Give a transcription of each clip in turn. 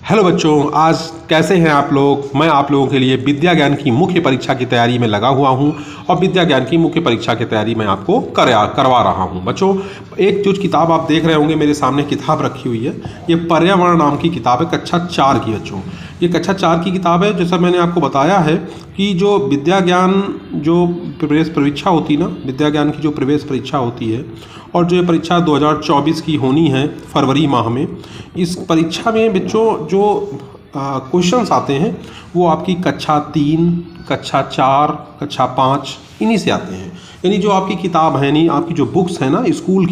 Hello बच्चों, आज कैसे हैं आप लोग। मैं आप लोगों के लिए विद्या ज्ञान की मुख्य परीक्षा की तैयारी में लगा हुआ हूं और विद्या ज्ञान की मुख्य परीक्षा की तैयारी मैं आपको करवा रहा हूं। बच्चों, एक जो किताब आप देख रहे होंगे मेरे सामने किताब रखी हुई है, ये पर्यावरण नाम की किताब है, कक्षा 4 की। बच्चों, ये कक्षा 4 की किताब है। जैसा मैंने आपको बताया है कि जो विद्या ज्ञान जो प्रवेश परीक्षा होती है ना, विद्या ज्ञान की जो प्रवेश परीक्षा होती है और जो ये परीक्षा 2024 की होनी है फरवरी माह में, इस परीक्षा में बच्चों जो क्वेश्चंस आते हैं वो आपकी कक्षा 3, कक्षा 4, कक्षा 5 इन्हीं से आते हैं। यानी जो आपकी किताब है, यानी आपकी जो बुक्स है ना, स्कूल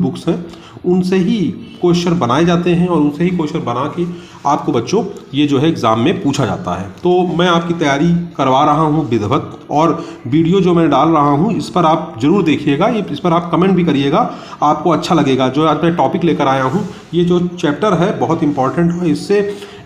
बुक्स हैं, उनसे ही क्वेश्चन बनाए जाते हैं और उनसे ही क्वेश्चन बना के आपको बच्चों ये जो है एग्ज़ाम में पूछा जाता है। तो मैं आपकी तैयारी करवा रहा हूँ विधिवत, और वीडियो जो मैं डाल रहा हूँ इस पर आप ज़रूर देखिएगा, इस पर आप कमेंट भी करिएगा, आपको अच्छा लगेगा। जो आज मैं टॉपिक लेकर आया हूँ, ये जो चैप्टर है बहुत इंपॉर्टेंट है, इससे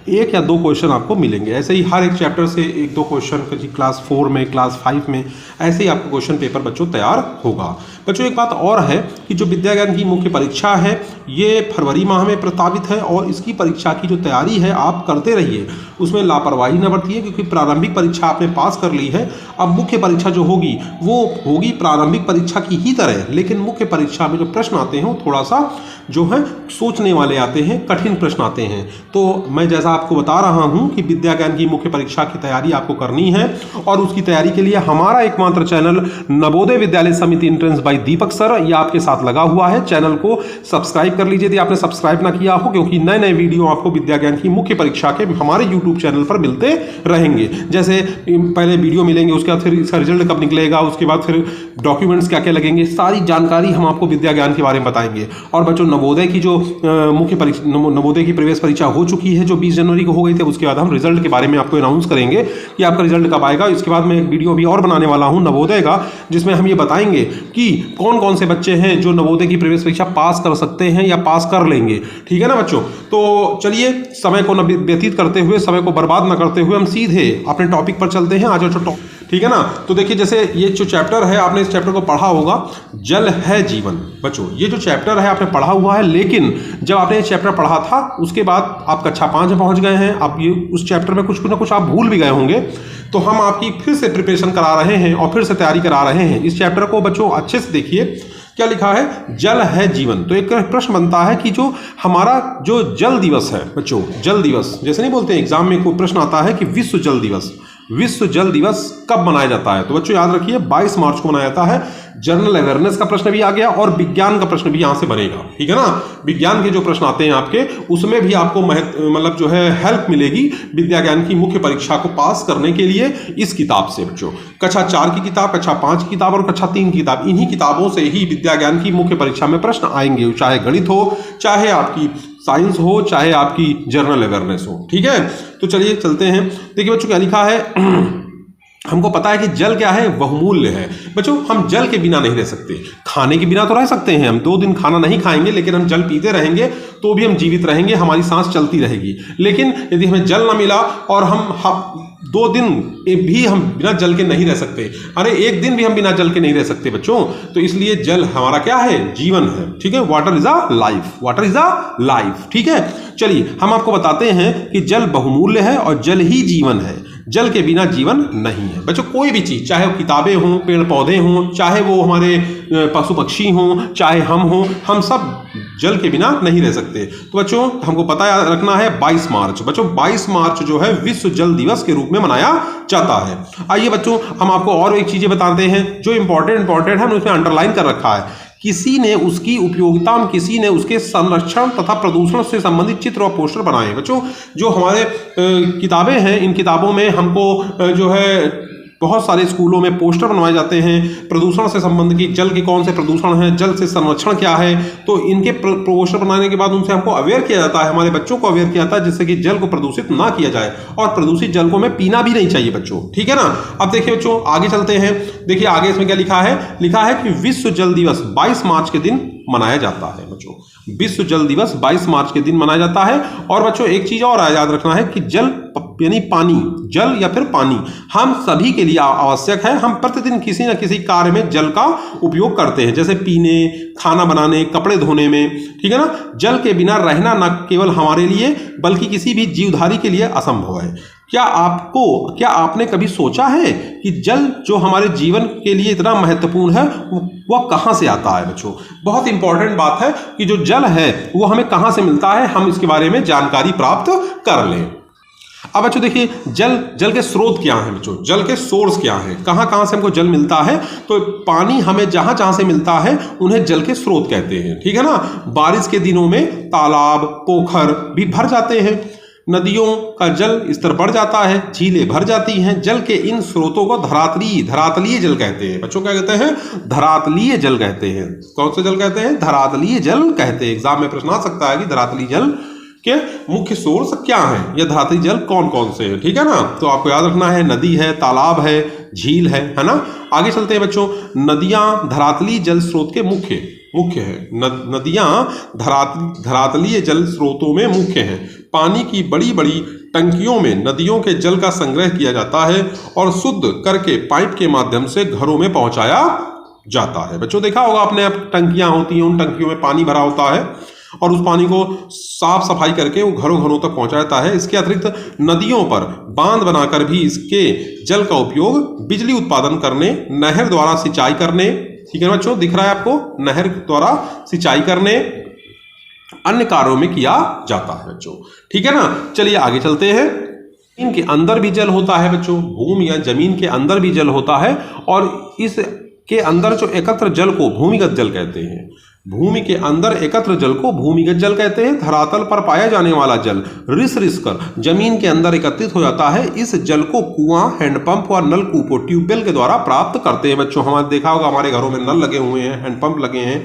1 या 2 क्वेश्चन आपको मिलेंगे। ऐसे ही हर एक चैप्टर से 1-2 क्वेश्चन क्लास 4 में, क्लास 5 में, ऐसे ही आपको क्वेश्चन पेपर बच्चों तैयार होगा। बच्चों, एक बात और है कि जो विद्या ज्ञान की मुख्य परीक्षा है ये फरवरी माह में प्रस्तावित है, और इसकी परीक्षा की जो तैयारी है आप करते रहिए, उसमें लापरवाही न बरतिए, क्योंकि प्रारंभिक परीक्षा आपने पास कर ली है। अब मुख्य परीक्षा जो होगी वो होगी प्रारंभिक परीक्षा की ही तरह, लेकिन मुख्य परीक्षा में जो प्रश्न आते हैं वो थोड़ा सा जो है सोचने वाले आते हैं, कठिन प्रश्न आते हैं। तो मैं जैसा आपको बता रहा हूं कि विद्या ज्ञान की मुख्य परीक्षा की तैयारी आपको करनी है, और उसकी तैयारी के लिए हमारा एकमात्र चैनल नवोदय विद्यालय समिति एंट्रेंस बाय दीपक सर, ये आपके साथ लगा हुआ है। चैनल को सब्सक्राइब कर लीजिए यदि आपने सब्सक्राइब ना किया हो, क्योंकि नए नए वीडियो आपको विद्या ज्ञान की मुख्य परीक्षा के हमारे यूट्यूब चैनल पर मिलते रहेंगे। जैसे पहले वीडियो मिलेंगे, उसके बाद फिर इसका रिजल्ट कब निकलेगा, उसके बाद फिर डॉक्यूमेंट्स क्या क्या लगेंगे, सारी जानकारी हम आपको विद्या ज्ञान के बारे में बताएंगे। और बच्चों, नवोदय की जो मुख्य परीक्षा, नवोदय की प्रवेश परीक्षा हो चुकी है जो 20 जनवरी को हो गई थी, उसके बाद हम रिजल्ट के बारे में आपको अनाउंस करेंगे कि आपका रिजल्ट कब आएगा। इसके बाद मैं एक वीडियो भी और बनाने वाला हूं नवोदय का, जिसमें हम ये बताएंगे कि कौन कौन से बच्चे हैं जो नवोदय की प्रवेश परीक्षा पास कर सकते हैं या पास कर लेंगे। ठीक है ना बच्चों। तो चलिए, समय को न व्यतीत करते हुए, समय को बर्बाद न करते हुए हम सीधे अपने टॉपिक पर चलते हैं। आज जो ठीक है ना, तो देखिए, जैसे ये जो चैप्टर है, आपने इस चैप्टर को पढ़ा होगा, जल है जीवन। बच्चों, ये जो चैप्टर है आपने पढ़ा हुआ है, लेकिन जब आपने ये चैप्टर पढ़ा था उसके बाद आप कक्षा 5 में पहुंच गए हैं, आप ये उस चैप्टर में कुछ ना कुछ आप भूल भी गए होंगे। तो हम आपकी फिर से प्रिपरेशन करा रहे हैं और फिर से तैयारी करा रहे हैं। इस चैप्टर को बच्चों अच्छे से देखिए, क्या लिखा है, जल है जीवन। तो एक प्रश्न बनता है कि जो हमारा जो जल दिवस है बच्चों, जल दिवस जैसे नहीं बोलते, एग्जाम में कोई प्रश्न आता है कि विश्व जल दिवस, विश्व जल दिवस कब मनाया जाता है। तो बच्चों याद रखिए 22 मार्च को मनाया जाता है। जनरल अवेयरनेस का प्रश्न भी आ गया और विज्ञान का प्रश्न भी यहां से बनेगा। ठीक है ना, विज्ञान के जो प्रश्न आते हैं आपके, उसमें भी आपको मतलब जो है हेल्प मिलेगी विद्या ज्ञान की मुख्य परीक्षा को पास करने के लिए इस किताब से। बच्चों, कक्षा 4 की किताब, कक्षा 5 की किताब और कक्षा 3 की किताब, इन्हीं किताबों से ही विद्या ज्ञान की मुख्य परीक्षा में प्रश्न आएंगे, चाहे गणित हो, चाहे आपकी साइंस हो, चाहे आपकी जनरल अवेयरनेस हो। ठीक है, तो चलिए चलते हैं। देखिए बच्चों, क्या लिखा है हमको पता है कि जल क्या है, बहुमूल्य है। बच्चों, हम जल के बिना नहीं रह सकते। खाने के बिना तो रह सकते हैं, हम 2 दिन खाना नहीं खाएंगे, लेकिन हम जल पीते रहेंगे तो भी हम जीवित रहेंगे, हमारी सांस चलती रहेगी। लेकिन यदि हमें जल ना मिला और हम 2 दिन भी हम बिना जल के नहीं रह सकते, अरे 1 दिन भी हम बिना जल के नहीं रह सकते बच्चों। तो इसलिए जल हमारा क्या है, जीवन है। ठीक है, water is a life, water is a life. ठीक है, चलिए हम आपको बताते हैं कि जल बहुमूल्य है और जल ही जीवन है। जल के बिना जीवन नहीं है। बच्चों, कोई भी चीज, चाहे वो किताबें हों, पेड़ पौधे हों, चाहे वो हमारे पशु पक्षी हों, चाहे हम हों, हम सब जल के बिना नहीं रह सकते। तो बच्चों, हमको पता रखना है 22 मार्च। बच्चों, 22 मार्च जो है विश्व जल दिवस के रूप में मनाया जाता है। आइए बच्चों, हम आपको और एक चीजें बताते हैं जो इंपॉर्टेंट है, हमने उसमें अंडरलाइन कर रखा है। किसी ने उसकी उपयोगिता, किसी ने उसके संरक्षण तथा प्रदूषण से संबंधित चित्र और पोस्टर बनाए हैं। बच्चों, जो हमारे किताबें हैं, इन किताबों में हमको जो है बहुत सारे स्कूलों में पोस्टर बनवाए जाते हैं प्रदूषण से संबंधित की, जल के कौन से प्रदूषण है, जल से संरक्षण क्या है। तो इनके पोस्टर बनाने के बाद उनसे हमको अवेयर किया जाता है, हमारे बच्चों को अवेयर किया जाता है, जिससे कि जल को प्रदूषित ना किया जाए, और प्रदूषित जल को हमें पीना भी नहीं चाहिए बच्चों। ठीक है ना। अब देखिए बच्चों, आगे चलते हैं। देखिए आगे इसमें क्या लिखा है, लिखा है कि विश्व जल दिवस 22 मार्च के दिन मनाया जाता है। बच्चों, विश्व जल दिवस 22 मार्च के दिन मनाया जाता है। और बच्चों, एक चीज और याद रखना है कि जल यानी पानी, जल या फिर पानी हम सभी के लिए आवश्यक है। हम प्रतिदिन किसी न किसी कार्य में जल का उपयोग करते हैं, जैसे पीने, खाना बनाने, कपड़े धोने में, ठीक है ना। जल के बिना रहना न केवल हमारे लिए बल्कि किसी भी जीवधारी के लिए असंभव है। क्या आपने कभी सोचा है कि जल जो हमारे जीवन के लिए इतना महत्वपूर्ण है वह कहाँ से आता है? बच्चों, बहुत इंपॉर्टेंट बात है कि जो जल है वो हमें कहाँ से मिलता है, हम इसके बारे में जानकारी प्राप्त कर लें। अब बच्चों देखिए, जल के स्रोत क्या हैं बच्चों, जल के सोर्स क्या हैं, कहाँ कहाँ से हमको जल मिलता है? तो पानी हमें जहाँ जहाँ से मिलता है उन्हें जल के स्रोत कहते हैं, ठीक है ना। बारिश के दिनों में तालाब, पोखर भी भर जाते हैं, नदियों का जल स्तर बढ़ जाता है, झीलें भर जाती हैं। जल के इन स्रोतों को धरातलीय जल कहते हैं। बच्चों क्या कहते हैं? धरातलीय जल कहते हैं। कौन से जल कहते हैं? धरातलीय जल कहते हैं। एग्जाम में प्रश्न आ सकता है कि धरातलीय जल के मुख्य सोर्स क्या हैं, या धरातलीय जल कौन कौन से हैं, ठीक है ना। तो आपको याद रखना है, नदी है, तालाब है, झील है ना। आगे चलते हैं बच्चों। नदियां धरातलीय जल स्रोत के मुख्य है। नदियां धरातलीय जल स्रोतों में मुख्य हैं। पानी की बड़ी बड़ी टंकियों में नदियों के जल का संग्रह किया जाता है और शुद्ध करके पाइप के माध्यम से घरों में पहुंचाया जाता है। बच्चों देखा होगा आपने, अब टंकियां होती हैं, उन टंकियों में पानी भरा होता है और उस पानी को साफ सफाई करके वो घरों घरों तक पहुंचा जाता है। इसके अतिरिक्त नदियों पर बांध बनाकर भी इसके जल का उपयोग बिजली उत्पादन करने, नहर द्वारा सिंचाई करने, ठीक है बच्चों, दिख रहा है आपको, नहर द्वारा सिंचाई करने, अन्य कार्यों में किया जाता है बच्चों, ठीक है ना। चलिए आगे चलते हैं। जमीन के अंदर भी जल होता है बच्चों, भूमि या जमीन के अंदर भी जल होता है और इसके अंदर जो एकत्र जल को भूमिगत जल कहते हैं। भूमि के अंदर एकत्र जल को भूमिगत जल कहते हैं। धरातल पर पाया जाने वाला जल रिस कर जमीन के अंदर एकत्रित हो जाता है। इस जल को कुआं, हैंडपंप और नलकूप और ट्यूबवेल के द्वारा प्राप्त करते हैं। बच्चों हमारे देखा होगा, हमारे घरों में नल लगे हुए हैं, हैंडपंप लगे हैं,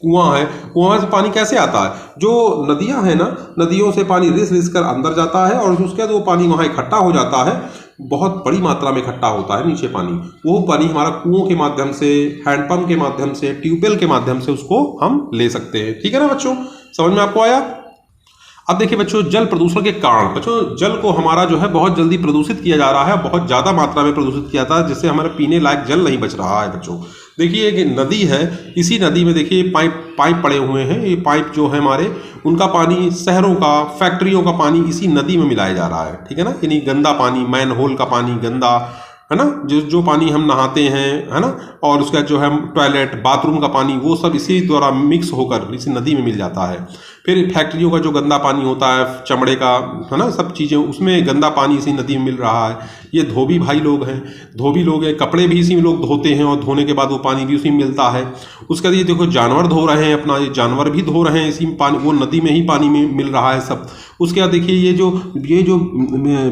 कुआं है। कुआं से पानी कैसे आता है? जो नदियां हैं ना, नदियों से पानी रिस कर अंदर जाता है और उसके बाद वो पानी वहाँ इकट्ठा हो जाता है, बहुत बड़ी मात्रा में इकट्ठा होता है नीचे पानी। वो पानी हमारा कुओं के माध्यम से, हैंडपंप के माध्यम से, ट्यूबवेल के माध्यम से उसको हम ले सकते हैं, ठीक है ना बच्चों। समझ में आपको आया? अब देखिए बच्चों, जल प्रदूषण के कारण, बच्चों जल को हमारा जो है बहुत जल्दी प्रदूषित किया जा रहा है, बहुत ज़्यादा मात्रा में प्रदूषित किया जाता है, जिससे हमारे पीने लायक जल नहीं बच रहा है बच्चों। देखिए एक नदी है, इसी नदी में देखिए पाइप पड़े हुए हैं। ये पाइप जो है हमारे, उनका पानी, शहरों का, फैक्ट्रियों का पानी इसी नदी में मिलाया जा रहा है, ठीक है ना। यानी गंदा पानी, मैन होल का पानी गंदा है ना, जो पानी हम नहाते हैं, है ना, और उसका जो है टॉयलेट, बाथरूम का पानी, वो सब इसी द्वारा मिक्स होकर इसी नदी में मिल जाता है। फिर फैक्ट्रियों का जो गंदा पानी होता है, चमड़े का, है ना, सब चीज़ें, उसमें गंदा पानी इसी नदी में मिल रहा है। ये धोबी भाई लोग हैं, धोबी लोग हैं, कपड़े भी इसी में लोग धोते हैं और धोने के बाद वो पानी भी उसी में मिलता है। उसके बाद ये देखो जानवर धो रहे हैं अपना, ये जानवर भी धो रहे हैं इसी में पानी, वो नदी में ही पानी में मिल रहा है सब। उसके बाद देखिए ये जो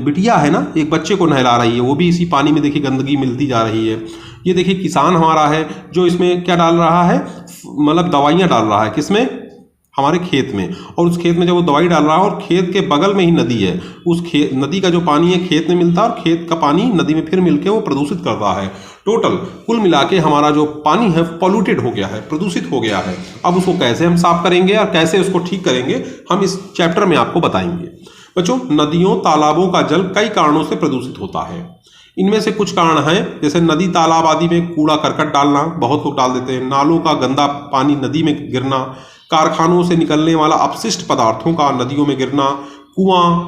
बिटिया है ना, एक बच्चे को नहला रही है, वो भी इसी पानी में देखिए गंदगी मिलती जा रही है। ये देखिए किसान हमारा है जो इसमें क्या डाल रहा है, मतलब दवाइयाँ डाल रहा है, किसमें? हमारे खेत में। और उस खेत में जब वो दवाई डाल रहा है और खेत के बगल में ही नदी है, उस नदी का जो पानी है खेत में मिलता है और खेत का पानी नदी में फिर मिलके वो प्रदूषित कर रहा है। टोटल कुल मिला के हमारा जो पानी है पॉल्यूटेड हो गया है, प्रदूषित हो गया है। अब उसको कैसे हम साफ करेंगे और कैसे उसको ठीक करेंगे, हम इस चैप्टर में आपको बताएंगे। बच्चों नदियों, तालाबों का जल कई कारणों से प्रदूषित होता है। इनमें से कुछ कारण हैं, जैसे नदी, तालाब आदि में कूड़ा करकट डालना, बहुत लोग डाल देते हैं। नालों का गंदा पानी नदी में गिरना, कारखानों से निकलने वाला अपशिष्ट पदार्थों का नदियों में गिरना, कुआं,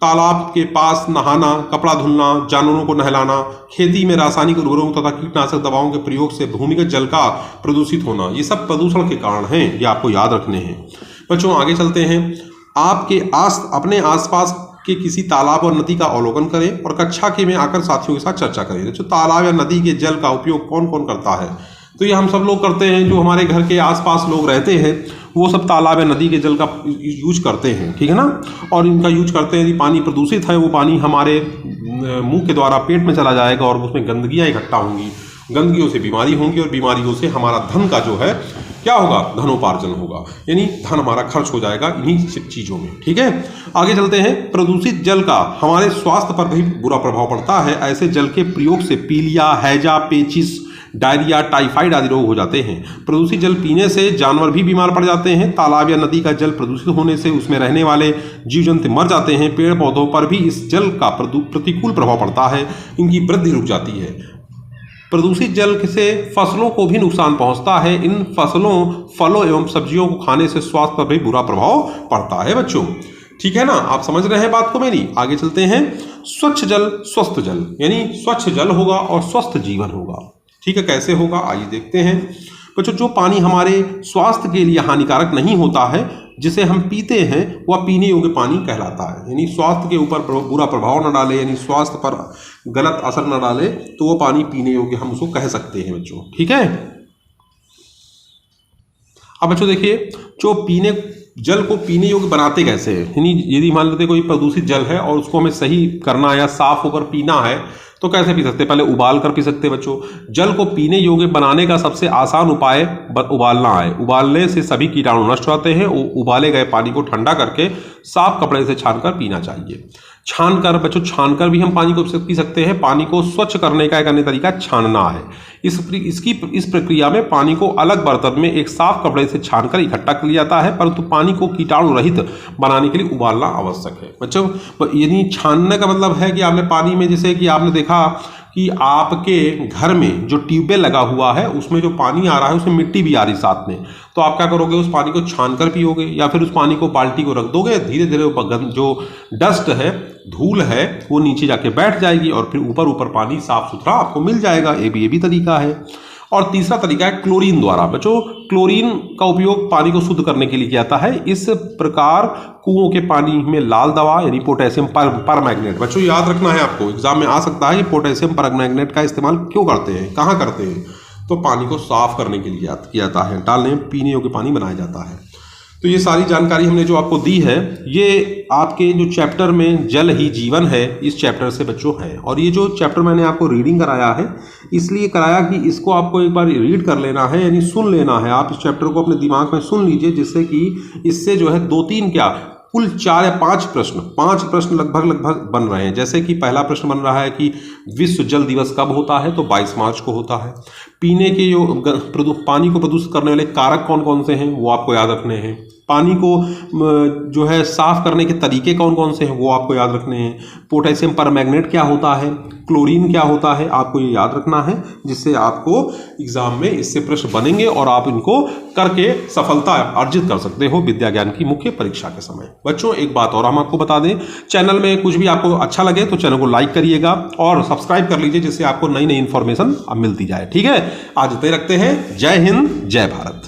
तालाब के पास नहाना, कपड़ा धुलना, जानवरों को नहलाना, खेती में रासायनिक उर्वरकों तथा कीटनाशक दवाओं के प्रयोग से भूमिगत जल का प्रदूषित होना, ये सब प्रदूषण के कारण हैं, ये आपको याद रखने हैं। बच्चों आगे चलते हैं। आपके अपने आसपास के किसी तालाब और नदी का अवलोकन करें और कक्षा के में आकर साथियों के साथ चर्चा करें। जो तालाब या नदी के जल का उपयोग कौन कौन करता है, तो ये हम सब लोग करते हैं। जो हमारे घर के आसपास लोग रहते हैं वो सब तालाब या नदी के जल का यूज करते हैं, ठीक है ना। और इनका यूज करते हैं, यदि पानी प्रदूषित है वो पानी हमारे मुंह के द्वारा पेट में चला जाएगा और उसमें गंदगियाँ इकट्ठा होंगी, गंदगियों से बीमारी होंगी और बीमारियों से हमारा धन का जो है क्या होगा, धनोपार्जन होगा, यानी धन हमारा खर्च हो जाएगा इन्हीं चीज़ों में, ठीक है। आगे चलते हैं। प्रदूषित जल का हमारे स्वास्थ्य पर भी बुरा प्रभाव पड़ता है। ऐसे जल के प्रयोग से पीलिया, हैजा, पेचिस, डायरिया, टाइफाइड आदि रोग हो जाते हैं। प्रदूषित जल पीने से जानवर भी बीमार पड़ जाते हैं। तालाब या नदी का जल प्रदूषित होने से उसमें रहने वाले जीव जंतु मर जाते हैं। पेड़ पौधों पर भी इस जल का प्रतिकूल प्रभाव पड़ता है, इनकी वृद्धि रुक जाती है। प्रदूषित जल से फसलों को भी नुकसान पहुंचता है। इन फलों एवं सब्जियों को खाने से स्वास्थ्य पर भी बुरा प्रभाव पड़ता है बच्चों। ठीक है ना, आप समझ रहे हैं बात को मेरी। आगे चलते हैं। स्वच्छ जल स्वस्थ जल, यानी स्वच्छ जल होगा और स्वस्थ जीवन होगा। ठीक है, कैसे होगा आइए देखते हैं बच्चों। जो पानी हमारे स्वास्थ्य के लिए हानिकारक नहीं होता है, जिसे हम पीते हैं, वह पीने योग्य पानी कहलाता है। यानी स्वास्थ्य के ऊपर बुरा प्रभाव न डाले, यानी स्वास्थ्य पर गलत असर न डाले, तो वो पानी पीने योग्य हम उसको कह सकते हैं बच्चों। ठीक है, अब बच्चों देखिए, जो जल को पीने योग्य बनाते कैसे हैं। यानी यदि मान लेते कोई प्रदूषित जल है और उसको हमें सही करना है या साफ होकर पीना है, तो कैसे पी सकते हैं? पहले उबाल कर पी सकते हैं बच्चों। जल को पीने योग्य बनाने का सबसे आसान उपाय उबालना है। उबालने से सभी कीटाणु नष्ट होते हैं। उबाले गए पानी को ठंडा करके साफ कपड़े से छानकर पीना चाहिए। छानकर बच्चों, छानकर भी हम पानी को पी सकते हैं। पानी को स्वच्छ करने का एक अन्य तरीका छानना है। इस प्रक्रिया में पानी को अलग बर्तन में एक साफ कपड़े से छानकर इकट्ठा कर लिया जाता है, परंतु पानी को कीटाणु रहित बनाने के लिए उबालना आवश्यक है बच्चों। यानी छानने का मतलब है कि आपने पानी में, जैसे कि आपने देखा कि आपके घर में जो ट्यूबवेल लगा हुआ है, उसमें जो पानी आ रहा है उसमें मिट्टी भी आ रही साथ में, तो आप क्या करोगे? उस पानी को छान कर पियोगे, या फिर उस पानी को बाल्टी को रख दोगे। धीरे धीरे जो डस्ट है, धूल है, वो नीचे जाके बैठ जाएगी और फिर ऊपर पानी साफ सुथरा आपको मिल जाएगा। ये भी तरीका है। और तीसरा तरीका है क्लोरीन द्वारा। बच्चों, क्लोरीन का उपयोग पानी को शुद्ध करने के लिए किया जाता है। इस प्रकार कुओं के पानी में लाल दवा यानी पोटेशियम परमैंगनेट, बच्चों याद रखना है आपको, एग्जाम में आ सकता है कि पोटेशियम परमैंगनेट का इस्तेमाल क्यों करते हैं, कहाँ करते हैं? तो पानी को साफ करने के लिए किया जाता है, डालने पीने योग्य पानी बनाया जाता है। तो ये सारी जानकारी हमने जो आपको दी है, ये आपके जो चैप्टर में जल ही जीवन है, इस चैप्टर से बच्चों है। और ये जो चैप्टर मैंने आपको रीडिंग कराया है, इसलिए कराया कि इसको आपको एक बार रीड कर लेना है, यानी सुन लेना है। आप इस चैप्टर को अपने दिमाग में सुन लीजिए, जिससे कि इससे जो है 2-3 क्या कुल 4 या 5 प्रश्न लगभग बन रहे हैं। जैसे कि पहला प्रश्न बन रहा है कि विश्व जल दिवस कब होता है, तो 22 मार्च को होता है। पीने के जो पानी को प्रदूषित करने वाले कारक कौन कौन से हैं, वो आपको याद रखने हैं। पानी को जो है साफ करने के तरीके कौन कौन से हैं, वो आपको याद रखने हैं। पोटेशियम परमैंगनेट क्या होता है, क्लोरीन क्या होता है, आपको ये याद रखना है, जिससे आपको एग्जाम में इससे प्रश्न बनेंगे और आप इनको करके सफलता अर्जित कर सकते हो विद्या ज्ञान की मुख्य परीक्षा के समय। बच्चों, एक बात और हम आपको बता दें, चैनल में कुछ भी आपको अच्छा लगे तो चैनल को लाइक करिएगा और सब्सक्राइब कर लीजिए, जिससे आपको नई इन्फॉर्मेशन अब मिलती जाए। ठीक है, आज इतना ही रखते हैं। जय हिंद, जय भारत।